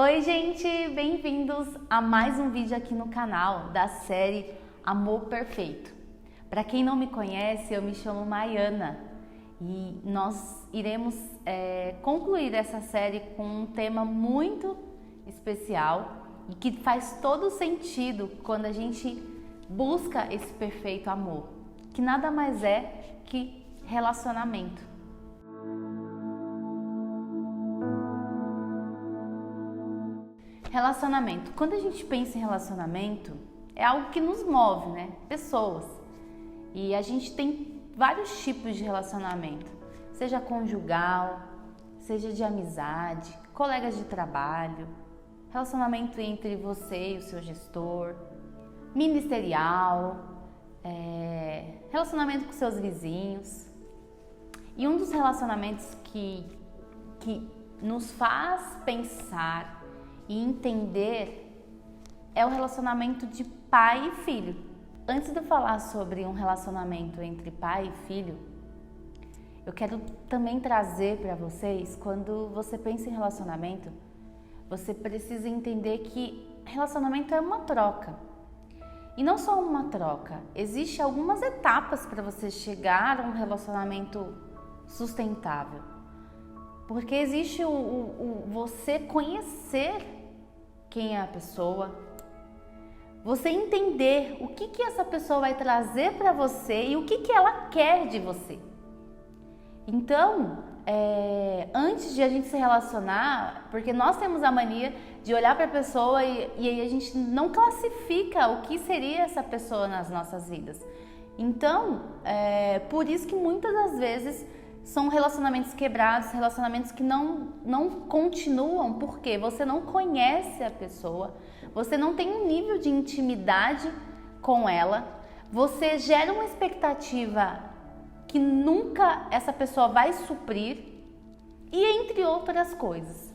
Oi, gente! Bem-vindos a mais um vídeo aqui no canal da série Amor Perfeito. Para quem não me conhece, eu me chamo Maiana e nós iremos concluir essa série com um tema muito especial e que faz todo sentido quando a gente busca esse perfeito amor, que nada mais é que relacionamento. Relacionamento. Quando a gente pensa em relacionamento, é algo que nos move, né? Pessoas. E a gente tem vários tipos de relacionamento, seja conjugal, seja de amizade, colegas de trabalho, relacionamento entre você e o seu gestor, ministerial, relacionamento com seus vizinhos. E um dos relacionamentos que nos faz pensar e entender é o relacionamento de pai e filho. Antes de eu falar sobre um relacionamento entre pai e filho, eu quero também trazer para vocês, quando você pensa em relacionamento, você precisa entender que relacionamento é uma troca. E não só uma troca, existem algumas etapas para você chegar a um relacionamento sustentável. Porque existe você conhecer quem é a pessoa, você entender o que essa pessoa vai trazer para você e o que ela quer de você. Então, antes de a gente se relacionar, porque nós temos a mania de olhar para a pessoa e aí a gente não classifica o que seria essa pessoa nas nossas vidas. Então, por isso que muitas das vezes são relacionamentos quebrados, relacionamentos que não continuam, porque você não conhece a pessoa, você não tem um nível de intimidade com ela, você gera uma expectativa que nunca essa pessoa vai suprir, e entre outras coisas.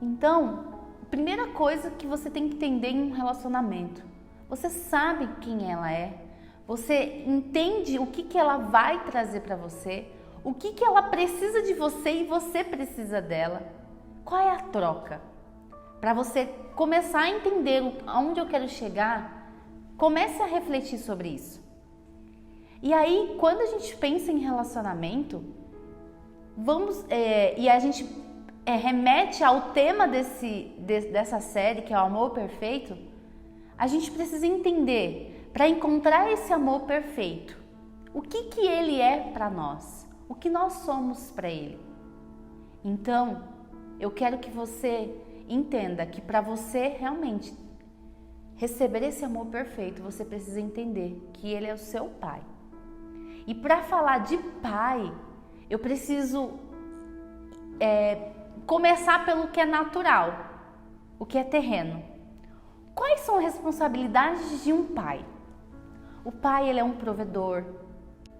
Então, a primeira coisa que você tem que entender em um relacionamento, você sabe quem ela é, você entende o que ela vai trazer para você, o que ela precisa de você e você precisa dela. Qual é a troca? Para você começar a entender aonde eu quero chegar, comece a refletir sobre isso. E aí, quando a gente pensa em relacionamento, e a gente remete ao tema dessa série, que é o amor perfeito, a gente precisa entender, para encontrar esse amor perfeito, o que ele é para nós. O que nós somos para ele. Então, eu quero que você entenda que para você realmente receber esse amor perfeito, você precisa entender que ele é o seu pai. E para falar de pai, eu preciso começar pelo que é natural, o que é terreno. Quais são as responsabilidades de um pai? O pai, ele é um provedor,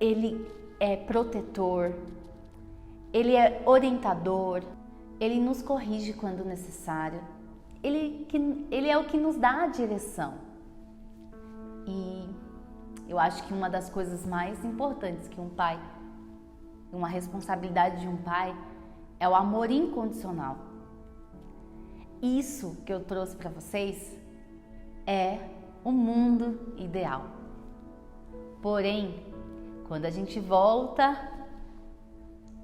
ele é protetor, ele é orientador, ele nos corrige quando necessário, ele é o que nos dá a direção. E eu acho que uma das coisas mais importantes que um pai, uma responsabilidade de um pai, é o amor incondicional. Isso que eu trouxe para vocês é o mundo ideal. Porém, quando a gente volta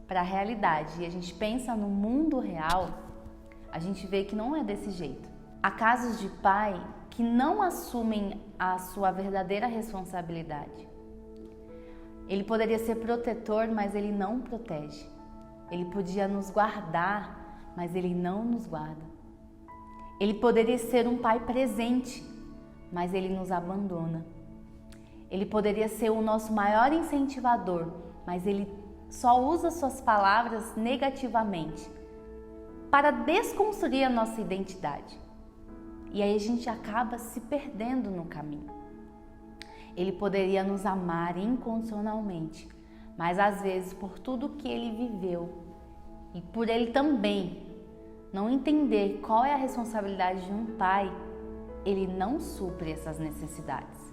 para a realidade e a gente pensa no mundo real, a gente vê que não é desse jeito. Há casos de pai que não assumem a sua verdadeira responsabilidade. Ele poderia ser protetor, mas ele não protege. Ele podia nos guardar, mas ele não nos guarda. Ele poderia ser um pai presente, mas ele nos abandona. Ele poderia ser o nosso maior incentivador, mas ele só usa suas palavras negativamente para desconstruir a nossa identidade. E aí a gente acaba se perdendo no caminho. Ele poderia nos amar incondicionalmente, mas às vezes por tudo que ele viveu e por ele também não entender qual é a responsabilidade de um pai, ele não supre essas necessidades.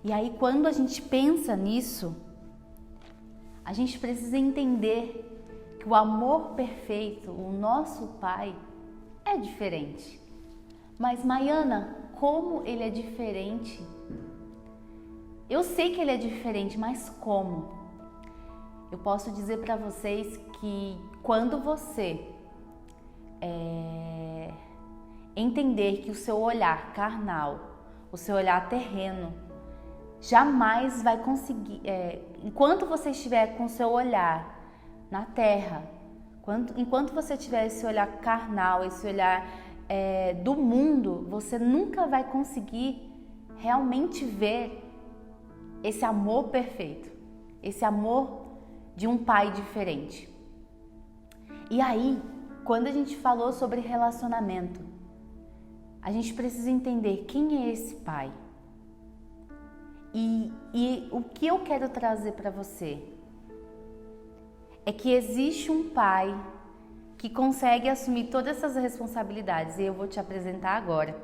E aí, quando a gente pensa nisso, a gente precisa entender que o amor perfeito, o nosso Pai, é diferente. Mas Maiana, como ele é diferente? Eu sei que ele é diferente, mas como? Eu posso dizer para vocês que quando você entender que o seu olhar carnal, o seu olhar terreno, jamais vai conseguir, enquanto você estiver com o seu olhar na terra, enquanto você tiver esse olhar carnal, esse olhar do mundo, você nunca vai conseguir realmente ver esse amor perfeito, esse amor de um pai diferente. E aí, quando a gente falou sobre relacionamento, a gente precisa entender quem é esse pai. E o que eu quero trazer para você é que existe um pai que consegue assumir todas essas responsabilidades, e eu vou te apresentar agora.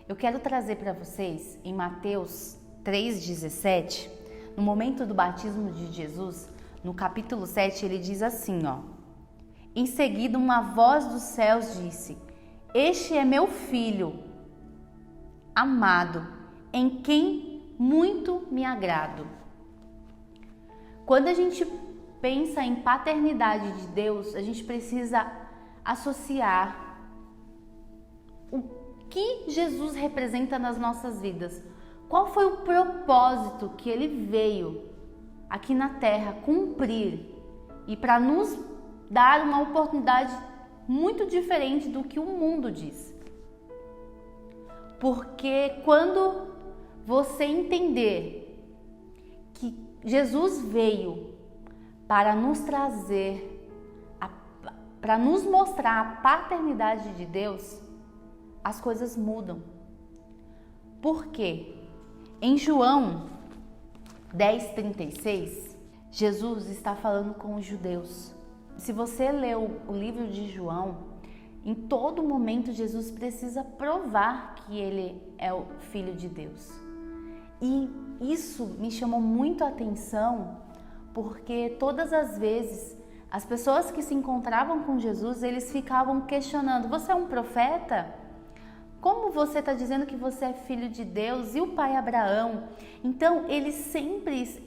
Eu quero trazer para vocês, em Mateus 3,17, no momento do batismo de Jesus, no capítulo 7, ele diz assim, ó: em seguida uma voz dos céus disse: este é meu filho amado, em quem muito me agrado. Quando a gente pensa em paternidade de Deus, a gente precisa associar o que Jesus representa nas nossas vidas. Qual foi o propósito que ele veio aqui na Terra cumprir e para nos dar uma oportunidade muito diferente do que o mundo diz. Porque quando você entender que Jesus veio para nos trazer, para nos mostrar a paternidade de Deus, as coisas mudam. Por quê? Em João 10,36, Jesus está falando com os judeus. Se você leu o livro de João, em todo momento Jesus precisa provar que ele é o Filho de Deus. E isso me chamou muito a atenção, porque todas as vezes as pessoas que se encontravam com Jesus, eles ficavam questionando: você é um profeta? Como você está dizendo que você é filho de Deus? E o pai Abraão? Então, ele sempre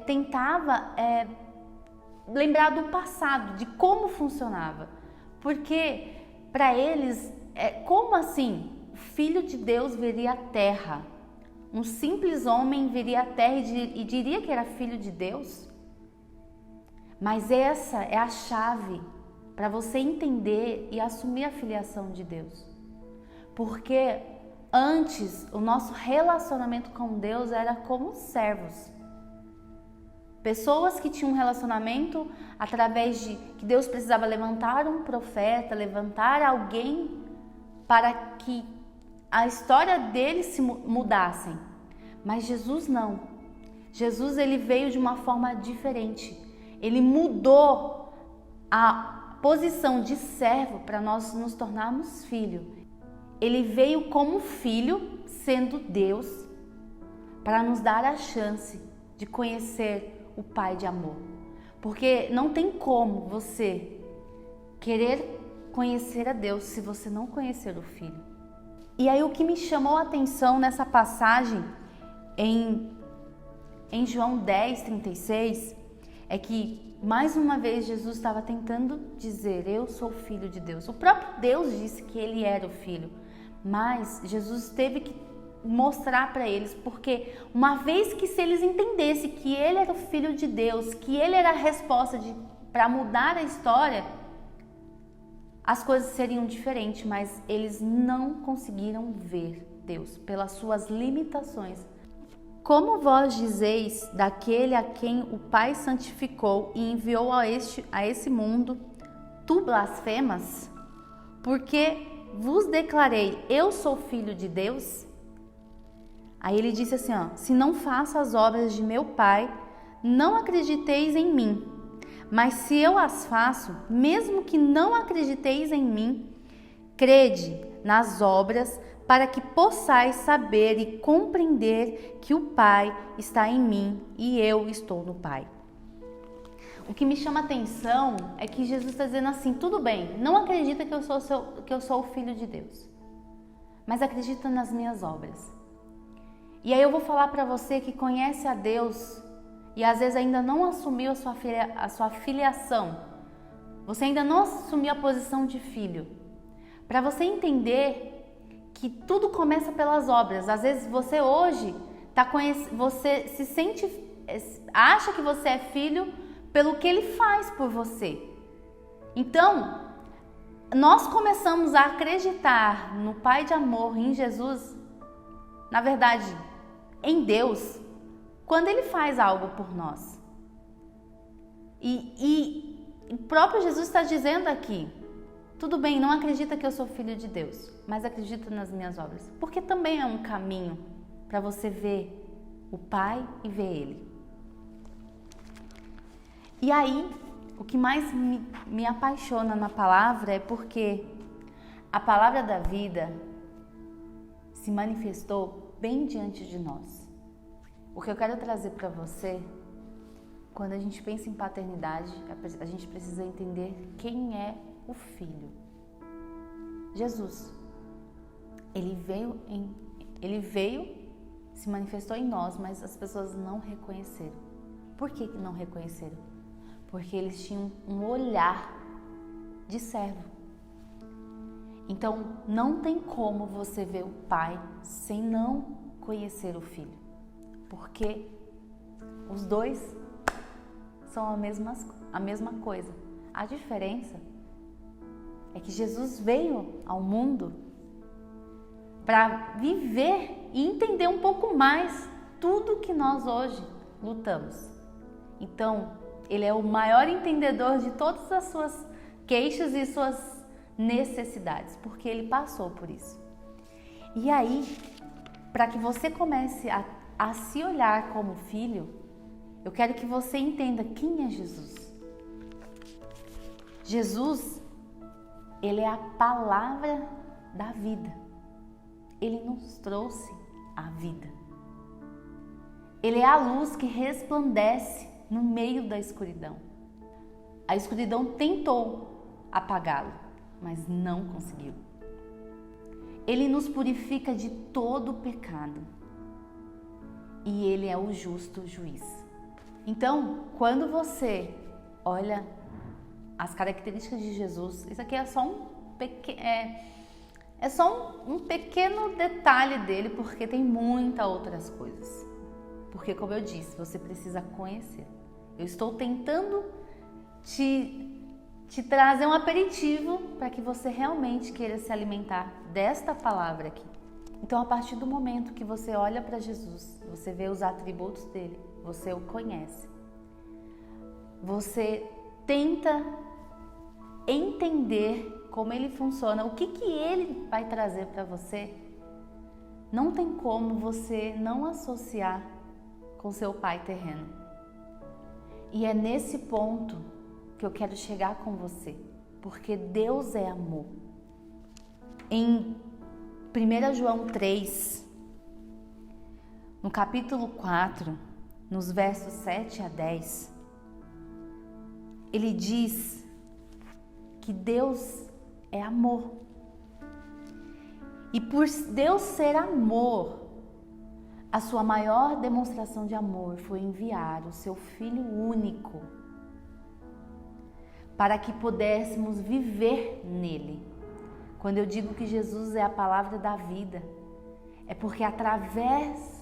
tentava lembrar do passado, de como funcionava. Porque, para eles, como assim? O filho de Deus viria à terra. Um simples homem viria à terra e diria que era filho de Deus? Mas essa é a chave para você entender e assumir a filiação de Deus. Porque antes o nosso relacionamento com Deus era como servos. Pessoas que tinham um relacionamento através de que Deus precisava levantar um profeta, levantar alguém para que a história deles se mudassem. Mas Jesus não. Jesus, ele veio de uma forma diferente. Ele mudou a posição de servo para nós nos tornarmos filho. Ele veio como filho, sendo Deus, para nos dar a chance de conhecer o Pai de amor. Porque não tem como você querer conhecer a Deus se você não conhecer o Filho. E aí o que me chamou a atenção nessa passagem em João 10,36 é que mais uma vez Jesus estava tentando dizer: eu sou filho de Deus. O próprio Deus disse que ele era o filho, mas Jesus teve que mostrar para eles, porque uma vez que se eles entendessem que ele era o filho de Deus, que ele era a resposta para mudar a história, as coisas seriam diferentes, mas eles não conseguiram ver Deus pelas suas limitações. Como vós dizeis daquele a quem o Pai santificou e enviou a esse mundo, tu blasfemas? Porque vos declarei, eu sou filho de Deus? Aí ele disse assim, se não faço as obras de meu Pai, não acrediteis em mim. Mas se eu as faço, mesmo que não acrediteis em mim, crede nas obras, para que possais saber e compreender que o Pai está em mim e eu estou no Pai. O que me chama atenção é que Jesus está dizendo assim, tudo bem, não acredita que eu sou o Filho de Deus, mas acredita nas minhas obras. E aí eu vou falar para você que conhece a Deus e às vezes ainda não assumiu a sua filiação, você ainda não assumiu a posição de filho, para você entender que tudo começa pelas obras. Às vezes você hoje você se sente, acha que você é filho pelo que ele faz por você. Então, nós começamos a acreditar no Pai de amor, em Jesus, na verdade, em Deus, quando ele faz algo por nós. E o próprio Jesus está dizendo aqui, tudo bem, não acredita que eu sou filho de Deus, mas acredita nas minhas obras, porque também é um caminho para você ver o Pai e ver Ele. E aí, o que mais me apaixona na palavra é porque a palavra da vida se manifestou bem diante de nós. O que eu quero trazer para você, quando a gente pensa em paternidade, a gente precisa entender quem é o Filho. Jesus. Ele veio, se manifestou em nós, mas as pessoas não reconheceram. Por que não reconheceram? Porque eles tinham um olhar de servo. Então, não tem como você ver o Pai sem não conhecer o Filho. Porque os dois são a mesma coisa. A diferença é que Jesus veio ao mundo para viver e entender um pouco mais tudo que nós hoje lutamos. Então, ele é o maior entendedor de todas as suas queixas e suas necessidades, porque ele passou por isso. E aí, para que você comece a se olhar como filho, eu quero que você entenda quem é Jesus. Jesus, ele é a palavra da vida. Ele nos trouxe a vida. Ele é a luz que resplandece no meio da escuridão. A escuridão tentou apagá-lo, mas não conseguiu. Ele nos purifica de todo o pecado. E ele é o justo juiz. Então, quando você olha as características de Jesus, isso aqui é só um pequeno detalhe dele, porque tem muitas outras coisas. Porque, como eu disse, você precisa conhecer. Eu estou tentando te trazer um aperitivo para que você realmente queira se alimentar desta palavra aqui. Então, a partir do momento que você olha para Jesus, você vê os atributos dele, você o conhece. Você tenta entender como ele funciona, o que ele vai trazer para você. Não tem como você não associar com seu pai terreno. E é nesse ponto que eu quero chegar com você, porque Deus é amor. Em 1 João 3, no capítulo 4, nos versos 7 a 10, ele diz que Deus é amor. E por Deus ser amor, a sua maior demonstração de amor foi enviar o seu Filho único para que pudéssemos viver nele. Quando eu digo que Jesus é a palavra da vida, é porque através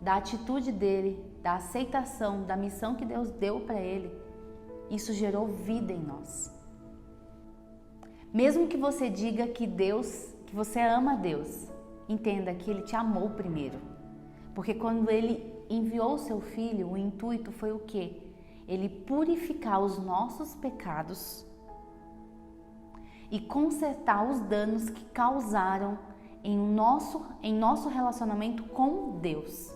da atitude dele, da aceitação, da missão que Deus deu para ele, isso gerou vida em nós. Mesmo que você diga que você ama Deus, entenda que ele te amou primeiro. Porque quando ele enviou o seu filho, o intuito foi o quê? Ele purificar os nossos pecados e consertar os danos que causaram em nosso relacionamento com Deus.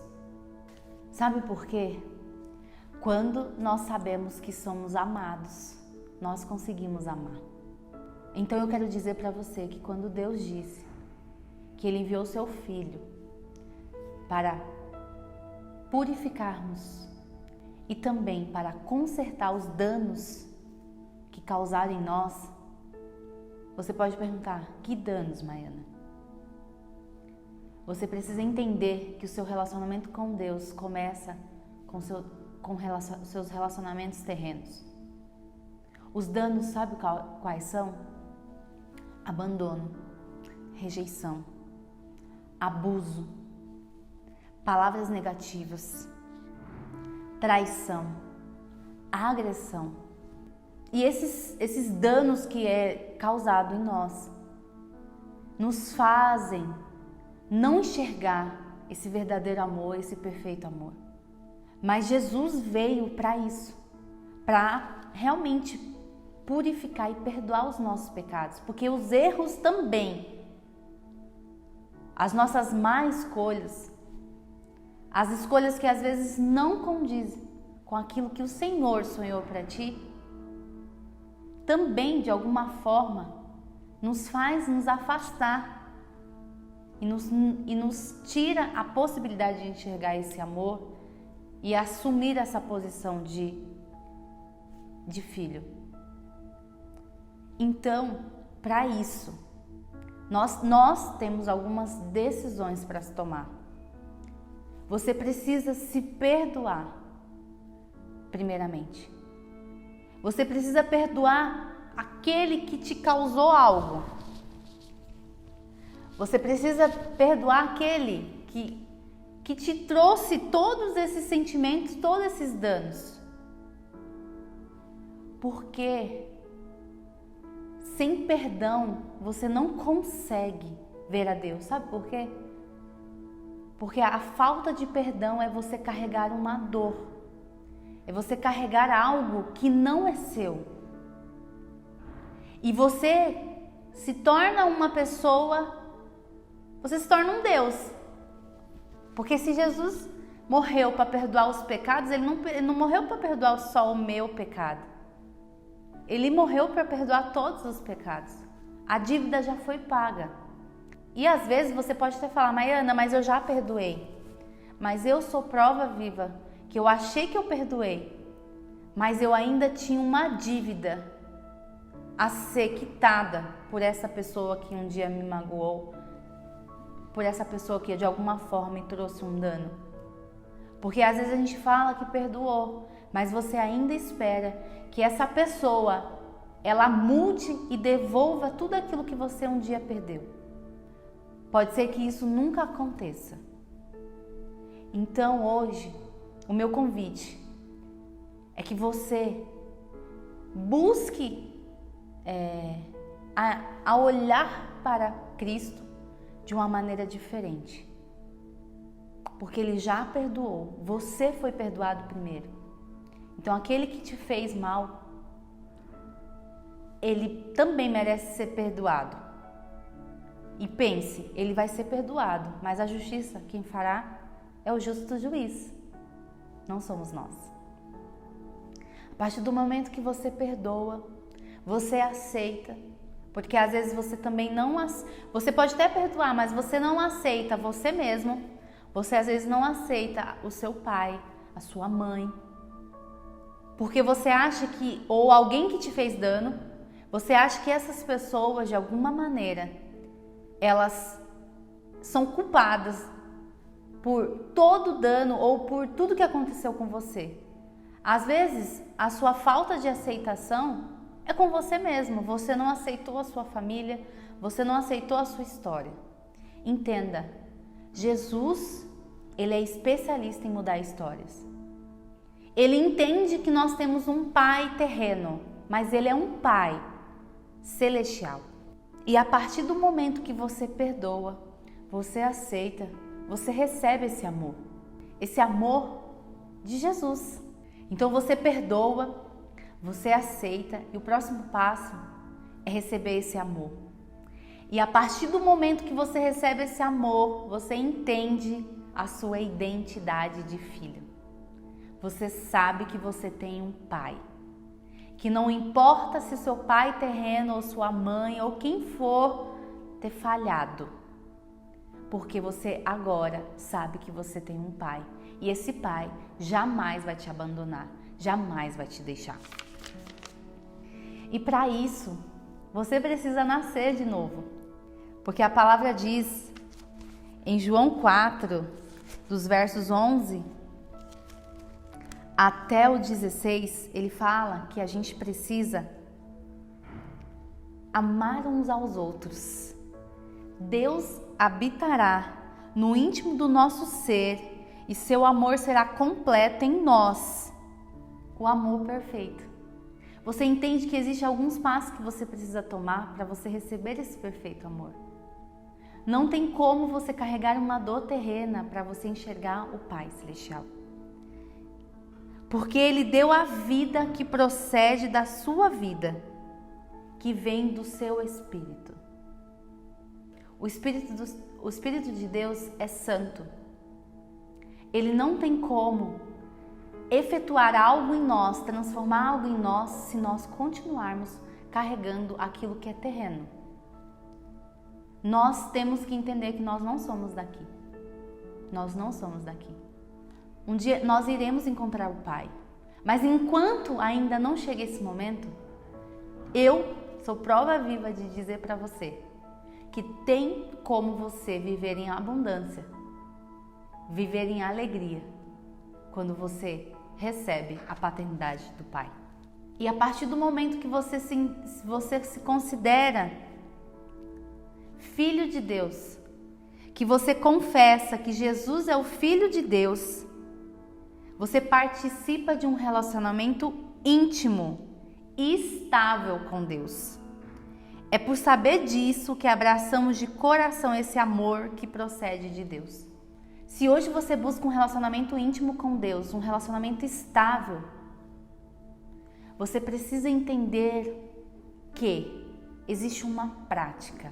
Sabe por quê? Quando nós sabemos que somos amados, nós conseguimos amar. Então eu quero dizer para você que quando Deus disse que Ele enviou o seu Filho para purificarmos e também para consertar os danos que causaram em nós, você pode perguntar: que danos, Maiana? Você precisa entender que o seu relacionamento com Deus começa com seus relacionamentos terrenos. Os danos, sabe quais são? Abandono, rejeição, abuso, palavras negativas, traição, agressão. E esses danos que é causado em nós nos fazem não enxergar esse verdadeiro amor, esse perfeito amor. Mas Jesus veio para isso, para realmente purificar e perdoar os nossos pecados, porque os erros também, as nossas más escolhas, as escolhas que às vezes não condizem com aquilo que o Senhor sonhou para ti, também de alguma forma nos faz nos afastar e nos tira a possibilidade de enxergar esse amor e assumir essa posição de filho. Então, para isso, nós temos algumas decisões para se tomar. Você precisa se perdoar, primeiramente. Você precisa perdoar aquele que te causou algo. Você precisa perdoar aquele que te trouxe todos esses sentimentos, todos esses danos. Porque sem perdão você não consegue ver a Deus. Sabe por quê? Porque a falta de perdão é você carregar uma dor. É você carregar algo que não é seu. E você se torna uma pessoa, você se torna um Deus. Porque se Jesus morreu para perdoar os pecados, ele não morreu para perdoar só o meu pecado. Ele morreu para perdoar todos os pecados. A dívida já foi paga. E às vezes você pode até falar: Maiana, mas eu já perdoei. Mas eu sou prova viva que eu achei que eu perdoei, mas eu ainda tinha uma dívida a ser quitada por essa pessoa que um dia me magoou, por essa pessoa que de alguma forma me trouxe um dano. Porque às vezes a gente fala que perdoou, mas você ainda espera que essa pessoa, ela mude e devolva tudo aquilo que você um dia perdeu. Pode ser que isso nunca aconteça. Então hoje, o meu convite é que você busque a olhar para Cristo de uma maneira diferente. Porque Ele já perdoou, você foi perdoado primeiro. Então aquele que te fez mal, ele também merece ser perdoado. E pense, ele vai ser perdoado, mas a justiça quem fará é o justo juiz, não somos nós. A partir do momento que você perdoa, você aceita, porque às vezes você também você pode até perdoar, mas você não aceita você mesmo, você às vezes não aceita o seu pai, a sua mãe, porque você acha que, ou alguém que te fez dano, você acha que essas pessoas de alguma maneira, elas são culpadas por todo dano ou por tudo que aconteceu com você. Às vezes, a sua falta de aceitação é com você mesmo. Você não aceitou a sua família, você não aceitou a sua história. Entenda, Jesus, ele é especialista em mudar histórias. Ele entende que nós temos um pai terreno, mas ele é um pai celestial. E a partir do momento que você perdoa, você aceita, você recebe esse amor de Jesus. Então você perdoa, você aceita e o próximo passo é receber esse amor. E a partir do momento que você recebe esse amor, você entende a sua identidade de filho. Você sabe que você tem um pai. Que não importa se seu pai terreno ou sua mãe ou quem for ter falhado. Porque você agora sabe que você tem um pai. E esse pai jamais vai te abandonar, jamais vai te deixar. E para isso, você precisa nascer de novo. Porque a palavra diz em João 4, dos versos 11 até o 16, ele fala que a gente precisa amar uns aos outros. Deus habitará no íntimo do nosso ser e seu amor será completo em nós. O amor perfeito. Você entende que existem alguns passos que você precisa tomar para você receber esse perfeito amor. Não tem como você carregar uma dor terrena para você enxergar o Pai Celestial. Porque Ele deu a vida que procede da sua vida, que vem do seu Espírito. O Espírito de Deus é santo. Ele não tem como efetuar algo em nós, transformar algo em nós, se nós continuarmos carregando aquilo que é terreno. Nós temos que entender que nós não somos daqui. Nós não somos daqui. Um dia nós iremos encontrar o Pai. Mas enquanto ainda não chega esse momento, eu sou prova viva de dizer para você que tem como você viver em abundância, viver em alegria, quando você recebe a paternidade do Pai. E a partir do momento que você se considera filho de Deus, que você confessa que Jesus é o Filho de Deus, você participa de um relacionamento íntimo e estável com Deus. É por saber disso que abraçamos de coração esse amor que procede de Deus. Se hoje você busca um relacionamento íntimo com Deus, um relacionamento estável, você precisa entender que existe uma prática.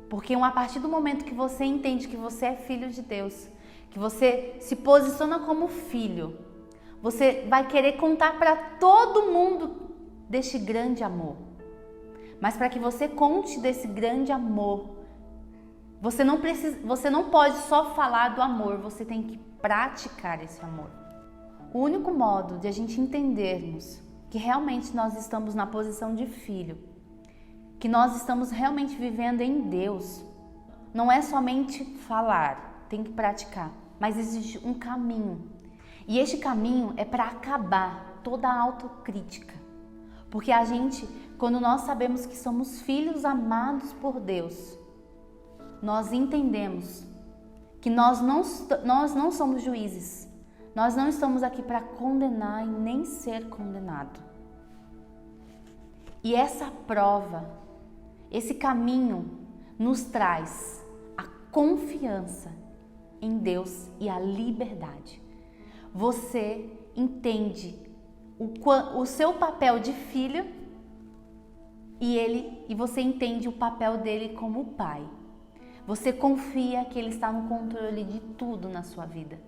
Porque a partir do momento que você entende que você é filho de Deus, que você se posiciona como filho, você vai querer contar para todo mundo deste grande amor. Mas para que você conte desse grande amor, você não pode só falar do amor, você tem que praticar esse amor. O único modo de a gente entendermos que realmente nós estamos na posição de filho, que nós estamos realmente vivendo em Deus, não é somente falar, tem que praticar, mas existe um caminho. E este caminho é para acabar toda a autocrítica. Porque a gente, quando nós sabemos que somos filhos amados por Deus, nós entendemos que nós não somos juízes. Nós não estamos aqui para condenar e nem ser condenado. E essa prova, esse caminho nos traz a confiança em Deus e a liberdade. Você entende o seu papel de filho e você entende o papel dele como pai. Você confia que ele está no controle de tudo na sua vida.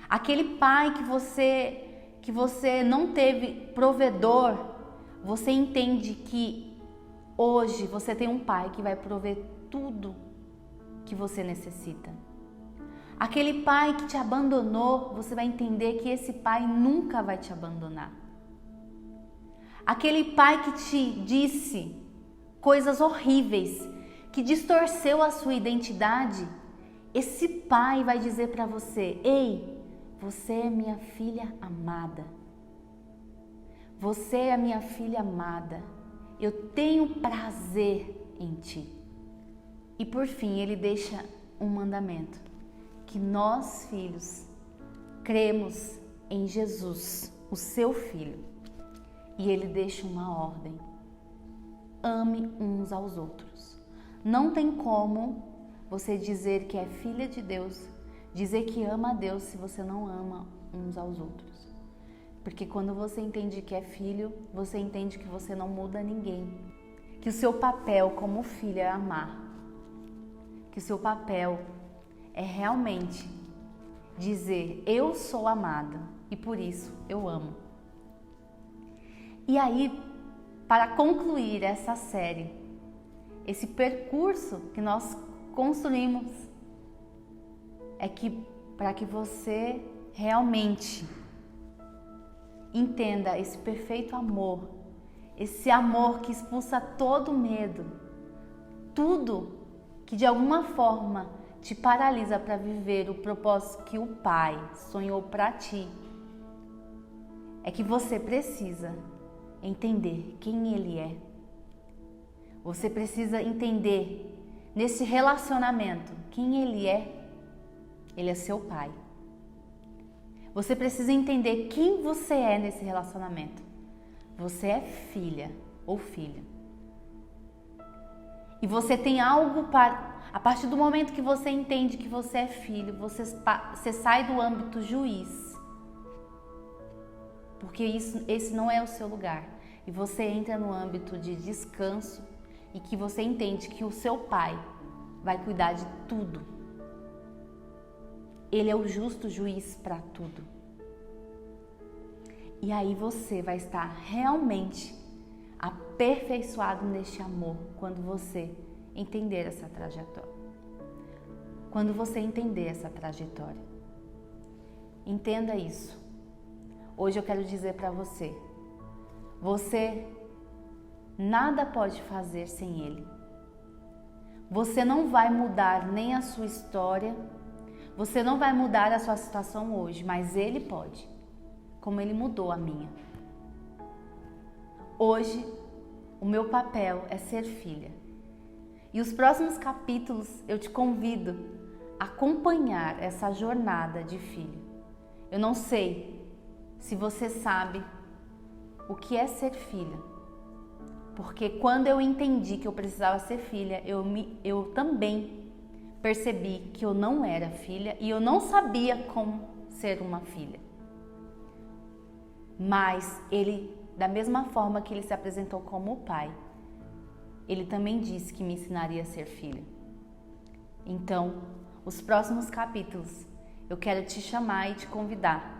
Aquele pai que você não teve provedor, você entende que hoje você tem um pai que vai prover tudo que você necessita. Aquele pai que te abandonou, você vai entender que esse pai nunca vai te abandonar. Aquele pai que te disse coisas horríveis, que distorceu a sua identidade, esse pai vai dizer para você: ei, você é minha filha amada. Você é minha filha amada. Eu tenho prazer em ti. E por fim, ele deixa um mandamento: que nós, filhos, cremos em Jesus, o seu Filho. E ele deixa uma ordem: ame uns aos outros. Não tem como você dizer que é filha de Deus, dizer que ama a Deus, se você não ama uns aos outros. Porque quando você entende que é filho, você entende que você não muda ninguém. Que o seu papel como filho é amar. Que o seu papel é realmente dizer: eu sou amada e por isso eu amo. E aí, para concluir essa série, esse percurso que nós construímos é que para que você realmente entenda esse perfeito amor, esse amor que expulsa todo medo, tudo que de alguma forma te paralisa para viver o propósito que o Pai sonhou para ti, é que você precisa entender quem Ele é. Você precisa entender nesse relacionamento quem Ele é. Ele é seu Pai. Você precisa entender quem você é nesse relacionamento. Você é filha ou filho. E você tem algo para... A partir do momento que você entende que você é filho, você sai do âmbito juiz. Porque esse não é o seu lugar. E você entra no âmbito de descanso e que você entende que o seu Pai vai cuidar de tudo. Ele é o justo juiz para tudo. E aí você vai estar realmente aperfeiçoado neste amor quando você entender essa trajetória. Quando você entender essa trajetória. Entenda isso. Hoje eu quero dizer para você, você nada pode fazer sem Ele. Você não vai mudar nem a sua história, você não vai mudar a sua situação hoje, mas Ele pode, como Ele mudou a minha. Hoje, o meu papel é ser filha. E os próximos capítulos eu te convido a acompanhar essa jornada de filho. Eu não sei se você sabe o que é ser filha, porque quando eu entendi que eu precisava ser filha, eu também percebi que eu não era filha e eu não sabia como ser uma filha. Mas Ele, da mesma forma que Ele se apresentou como o Pai, Ele também disse que me ensinaria a ser filha. Então, os próximos capítulos, eu quero te chamar e te convidar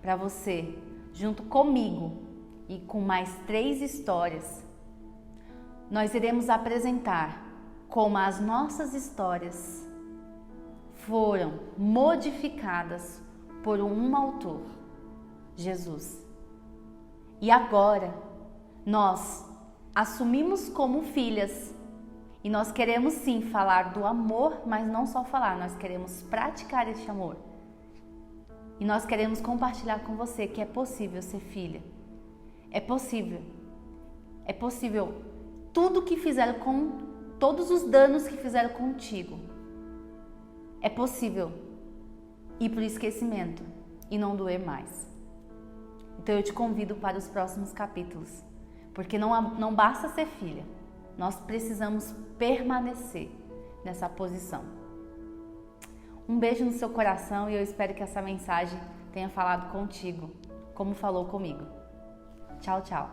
para você, junto comigo e com mais 3 histórias, nós iremos apresentar como as nossas histórias foram modificadas por um autor, Jesus. E agora, nós assumimos como filhas e nós queremos sim falar do amor, mas não só falar, nós queremos praticar este amor. E nós queremos compartilhar com você que é possível ser filha. É possível. É possível. Tudo que fizeram todos os danos que fizeram contigo, é possível ir para o esquecimento e não doer mais. Então eu te convido para os próximos capítulos, porque não basta ser filha, nós precisamos permanecer nessa posição. Um beijo no seu coração e eu espero que essa mensagem tenha falado contigo, como falou comigo. Tchau, tchau.